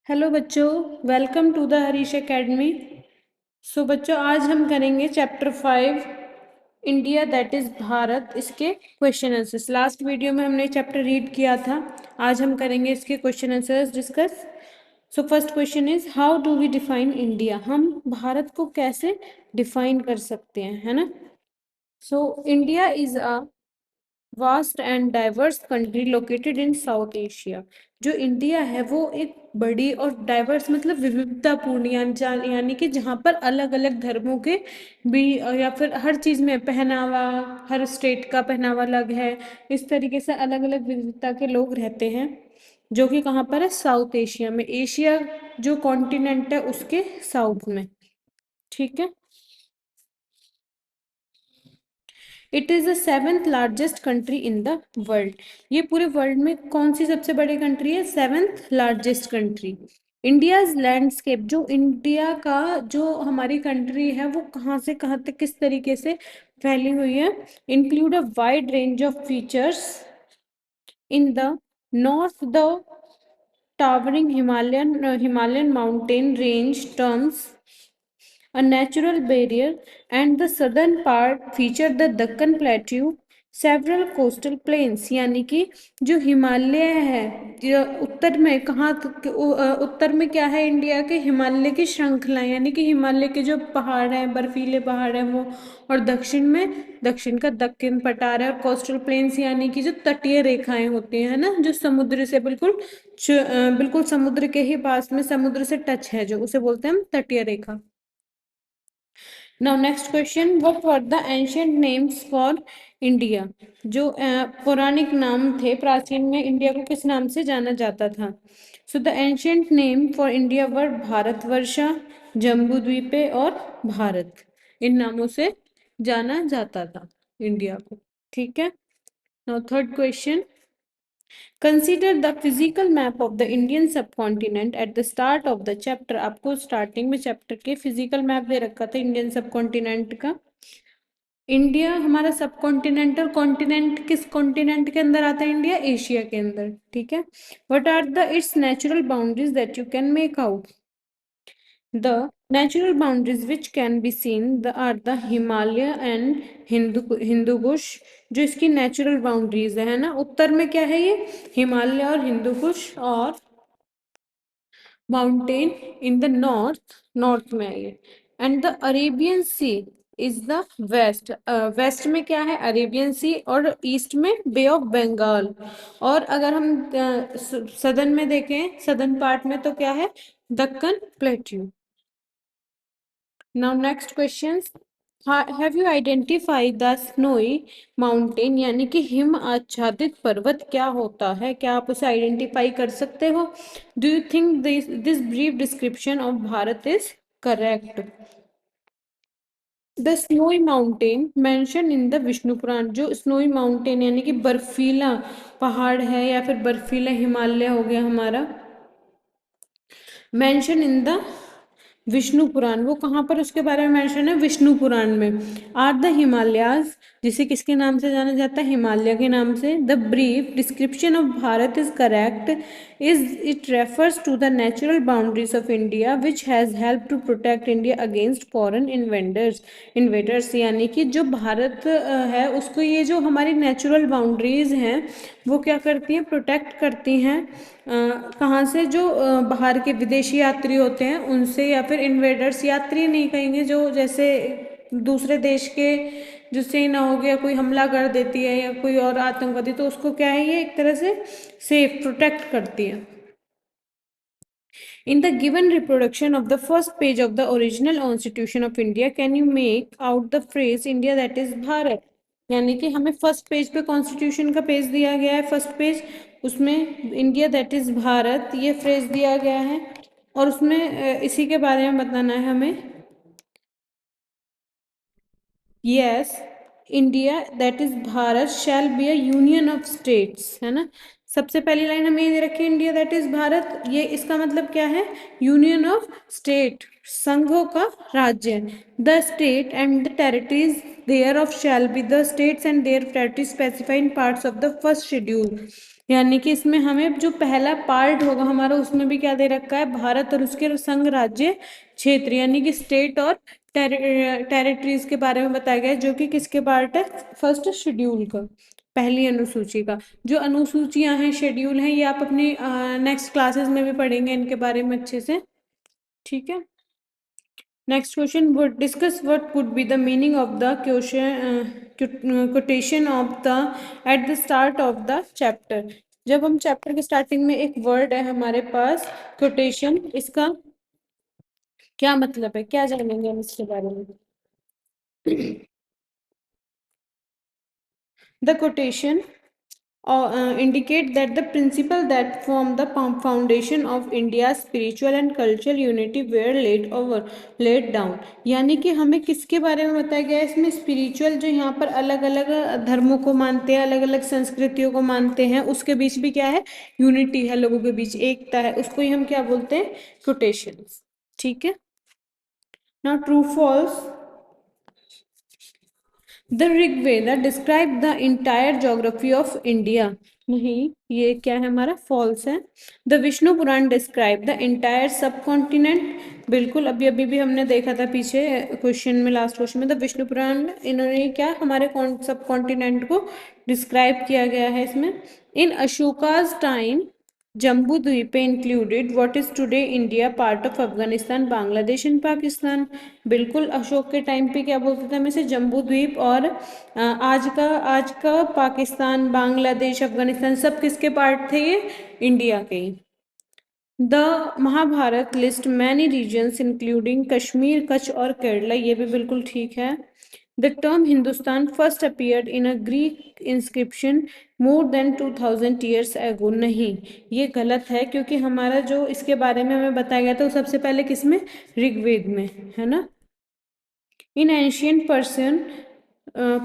Hello बच्चों, welcome to the Harish Academy. So बच्चों, आज हम करेंगे chapter 5 India that is Bharat, इसके क्वेश्चन आंसर्स। लास्ट वीडियो में हमने चैप्टर रीड किया था, आज हम करेंगे इसके question answers discuss. So first question is how do we define India, हम भारत को कैसे डिफाइन कर सकते हैं, है ना। So India is a vast and diverse country located in south Asia. जो इंडिया है वो एक बड़ी और डाइवर्स मतलब विविधतापूर्ण यानी कि जहाँ पर अलग अलग धर्मों के भी या फिर हर चीज़ में पहनावा, हर स्टेट का पहनावा अलग है, इस तरीके से अलग अलग विविधता के लोग रहते हैं, जो कि कहाँ पर है, साउथ एशिया में। एशिया जो कॉन्टिनेंट है उसके साउथ में, ठीक है। It is the seventh largest country in the world. ये पूरे वर्ल्ड में कौन सी सबसे बड़ी कंट्री है? Seventh largest country. India's landscape, जो इंडिया का जो हमारी कंट्री है वो कहाँ से कहाँ तक किस तरीके से फैली हुई है, include a wide range of features. In the north the towering Himalayan mountain range terms a natural barrier, and the southern part feature the Deccan Plateau, several coastal plains। यानी कि जो हिमालय है, जो उत्तर में उत्तर में क्या है इंडिया के, हिमालय की श्रृंखला, यानी कि हिमालय के जो पहाड़ हैं, बर्फीले पहाड़ हैं वो, और दक्षिण में दक्षिण का दक्कन पठार है, और कोस्टल प्लेन्स यानी कि जो तटीय रेखाएं होती हैं, है ना, जो समुद्र से बिल्कुल समुद्र के ही पास में, समुद्र से टच है, जो उसे बोलते हैं हम तटीय रेखा। Now next question, what were the ancient names for India. जो पौराणिक नाम थे प्राचीन में, इंडिया को किस नाम से जाना जाता था? So the ancient name for India were Bharatvarsha, Jambu Dvipa और भारत। इन नामों से जाना जाता था इंडिया को, ठीक है। Now third question, consider the physical map of the Indian subcontinent at the start of the chapter. आपको स्टार्टिंग में चैप्टर के फिजिकल मैप दे रखा था इंडियन सबकॉन्टिनेंट का। इंडिया हमारा सबकॉन्टिनेंट, और कॉन्टिनेंट किस कॉन्टिनेंट के अंदर आता है? इंडिया एशिया के अंदर, ठीक है। What are the it's natural boundaries that you can make out? The natural boundaries which can be seen are the Himalaya and Hindu Kush। जो इसकी नेचुरल बाउंड्रीज है ना, उत्तर में क्या है, ये हिमालय और हिंदू कुश, और माउंटेन इन द नॉर्थ में है ये। And the Arabian sea is the west. West में क्या है? अरेबियन सी, और ईस्ट में बे ऑफ बंगाल। और अगर हम सदर्न में देखें, सदर्न पार्ट में तो क्या है? Deccan plateau. Now next questions. Have you identified the snowy mountain? यानी कि हिम आच्छादित पर्वत क्या होता है? क्या आप उसे आइडेंटिफाई कर सकते हो? Do you think this brief description of Bharat is correct? The snowy mountain mentioned in the Vishnu पुराण। जो snowy mountain यानी कि बर्फीला पहाड़ है, या फिर बर्फीला हिमालय हो गया हमारा, मेंशन इन द विष्णु पुराण, वो कहाँ पर उसके बारे में मेंशन है? विष्णु पुराण में। आर द हिमालयाज, जिसे किसके नाम से जाना जाता है? हिमालय के नाम से। The brief description of Bharat is correct, is it refers to the natural boundaries of India which has help to protect India against foreign invaders. यानी कि जो भारत है उसको ये जो हमारी नेचुरल बाउंड्रीज हैं वो क्या करती हैं? प्रोटेक्ट करती हैं। कहाँ से? जो बाहर के विदेशी यात्री होते हैं उनसे, या फिर इन्वेडर्स, यात्री नहीं कहेंगे, जो जैसे दूसरे देश के जिससे ना हो गया, कोई हमला कर देती है या कोई और आतंकवादी, तो उसको क्या है, ये एक तरह से सेफ प्रोटेक्ट करती है। In the given reproduction of the first page of the original Constitution of India, can you make out the phrase India that is Bharat? यानी कि हमें फर्स्ट पेज पे कॉन्स्टिट्यूशन का पेज दिया गया है, फर्स्ट पेज, उसमें इंडिया दैट इज भारत ये फ्रेज दिया गया है, और उसमें इसी के बारे में बताना है हमें। Yes, India that is Bharat shall be a union of states, है ना। सबसे पहली लाइन हमें ये दे रखी है, इंडिया दैट इज भारत, ये इसका मतलब क्या है? यूनियन ऑफ स्टेट, संघों का राज्य। The state and the territories thereof shall be the states and their territories specified in parts of the first schedule. यानी कि इसमें हमें जो पहला पार्ट होगा हमारा उसमें भी क्या दे रखा है, भारत और उसके संघ राज्य क्षेत्र यानी कि स्टेट और टेरिटरीज के बारे में बताया गया है, जो कि किसके पार्ट है, फर्स्ट शेड्यूल का, पहली अनुसूची का। जो अनुसूचियां हैं, शेड्यूल हैं, ये आप अपनी नेक्स्ट क्लासेस में भी पढ़ेंगे इनके बारे में अच्छे से, ठीक है। Next question would discuss what could be the meaning of the quotation of the at the start of the chapter। जब हम चैप्टर के स्टार्टिंग में एक वर्ड है हमारे पास quotation, इसका क्या मतलब है, क्या जानेंगे हम इसके बारे में। The quotation indicate that the principle that form the foundation of India's spiritual and cultural unity were laid down। यानी कि हमें किसके बारे में बताया गया है इसमें, स्पिरिचुअल, जो यहाँ पर अलग अलग धर्मों को मानते हैं, अलग अलग संस्कृतियों को मानते हैं, उसके बीच भी क्या है, यूनिटी है, लोगों के बीच एकता है, उसको ही हम क्या बोलते हैं, quotations, ठीक है। Now true false. The Rigveda describe the entire geography of India. नहीं, ये क्या है हमारा, फॉल्स है। The Vishnu Purana describe the entire subcontinent. बिल्कुल, अभी अभी भी हमने देखा था पीछे क्वेश्चन में, लास्ट क्वेश्चन में, द विष्णु पुराण, इन्होंने क्या हमारे सब कॉन्टिनेंट को डिस्क्राइब किया गया है इसमें। इन अशोकाज टाइम जम्बू द्वीप included what is today India, part of Afghanistan, Bangladesh and Pakistan. बिल्कुल, अशोक के टाइम पे क्या बोलते थे हम इसे, जम्बू द्वीप, और आज का पाकिस्तान, बांग्लादेश, अफगानिस्तान सब किसके पार्ट थे, ये इंडिया के ही। The Mahabharata list many regions including Kashmir, Kutch और केरला। ये भी बिल्कुल ठीक है। The term Hindustan first appeared in a Greek inscription more than 2000 years ago. नहीं, ये गलत है, क्योंकि हमारा जो इसके बारे में हमें बताया गया था वो सबसे पहले किसमें, ऋग्वेद में, है ना। In ancient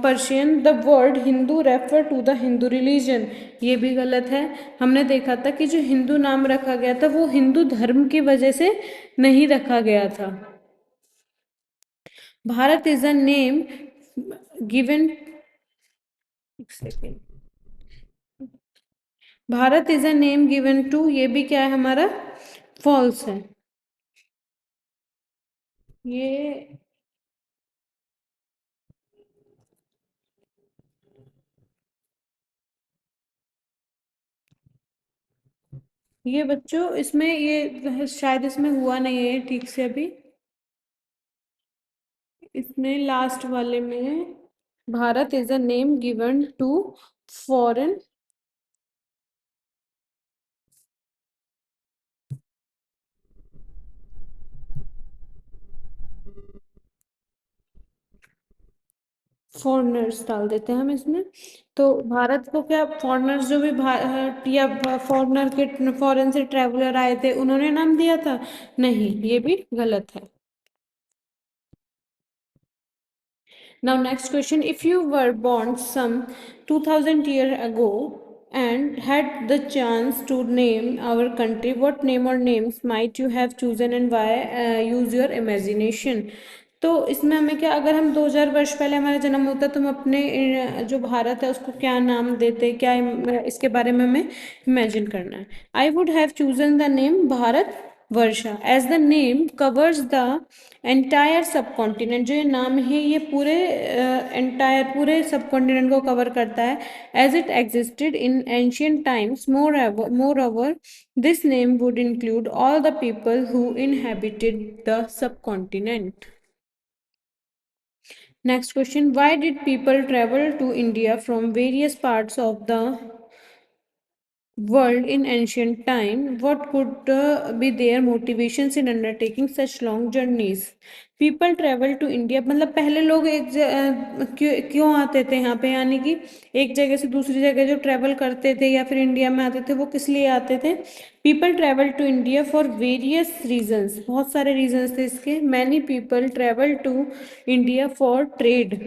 Persian the word Hindu refer to the Hindu religion. ये भी गलत है। हमने देखा था कि जो हिंदू नाम रखा गया था वो हिंदू धर्म की वजह से नहीं रखा गया था। Bharat is a name given, एक second, Bharat is a name given to, ये भी क्या है हमारा, फॉल्स है। ये ये बच्चों, इसमें ये शायद इसमें हुआ नहीं है ठीक से अभी, इसमें लास्ट वाले में Bharat is a name given to foreign, foreigners डाल देते हैं हम इसमें। तो भारत को क्या फॉरेनर्स, जो भी या फॉरेनर के, फॉरेन से ट्रैवलर आए थे, उन्होंने नाम दिया था, नहीं, ये भी गलत है। Now next question, if you were born some 2000 years ago and had the chance to name our country, what name or names might you have chosen and why? Use your imagination। तो इसमें हमें क्या, अगर हम 2000 वर्ष पहले हमारा जन्म होता तो हम अपने जो भारत है उसको क्या नाम देते, क्या इसके बारे में हमें इमेजिन करना है। I would have chosen the name Bharat Varsha, as the name covers the entire subcontinent. जो ये नाम है ये पूरे एंटायर, पूरे सब कॉन्टिनेंट को कवर करता है। As it existed in ancient times, moreover this name would include all the people who inhabited the subcontinent. Next question, why did people travel to India from various parts of the world in ancient time? What could be their motivations in undertaking such long journeys? People travel to India, मतलब पहले लोग क्यों आते थे यहाँ पे, यानी कि एक जगह से दूसरी जगह जो ट्रेवल करते थे या फिर इंडिया में आते थे, वो किस लिए आते थे। People travel to India for various reasons, बहुत सारे रीजन्स थे इसके। Many people travel to India for trade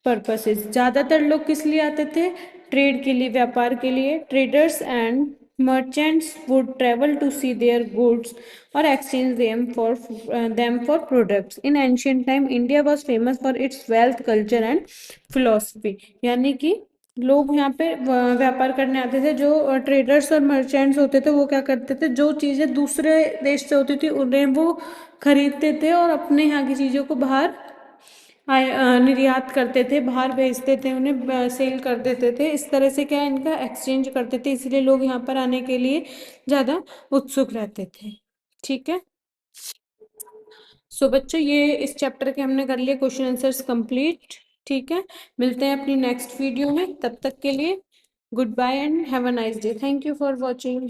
purposes, ज़्यादातर लोग किस लिए आते थे, ट्रेड के लिए, व्यापार के लिए। Traders and merchants would travel to see their goods और exchange them for products. In ancient time India was famous for its wealth, culture and philosophy. यानी कि लोग यहाँ पे व्यापार करने आते थे। जो ट्रेडर्स और मर्चेंट्स होते थे वो क्या करते थे, जो चीज़ें दूसरे देश से होती थी उन्हें वो खरीदते थे और अपने यहाँ की चीज़ों को बाहर निर्यात करते थे, बाहर भेजते थे, उन्हें सेल कर देते थे। इस तरह से क्या इनका एक्सचेंज करते थे, इसलिए लोग यहाँ पर आने के लिए ज़्यादा उत्सुक रहते थे। ठीक है। सो बच्चों, ये इस चैप्टर के हमने कर लिए क्वेश्चन आंसर्स कंप्लीट। ठीक है, मिलते हैं अपनी नेक्स्ट वीडियो में, तब तक के लिए goodbye and have a nice day. Thank you for watching.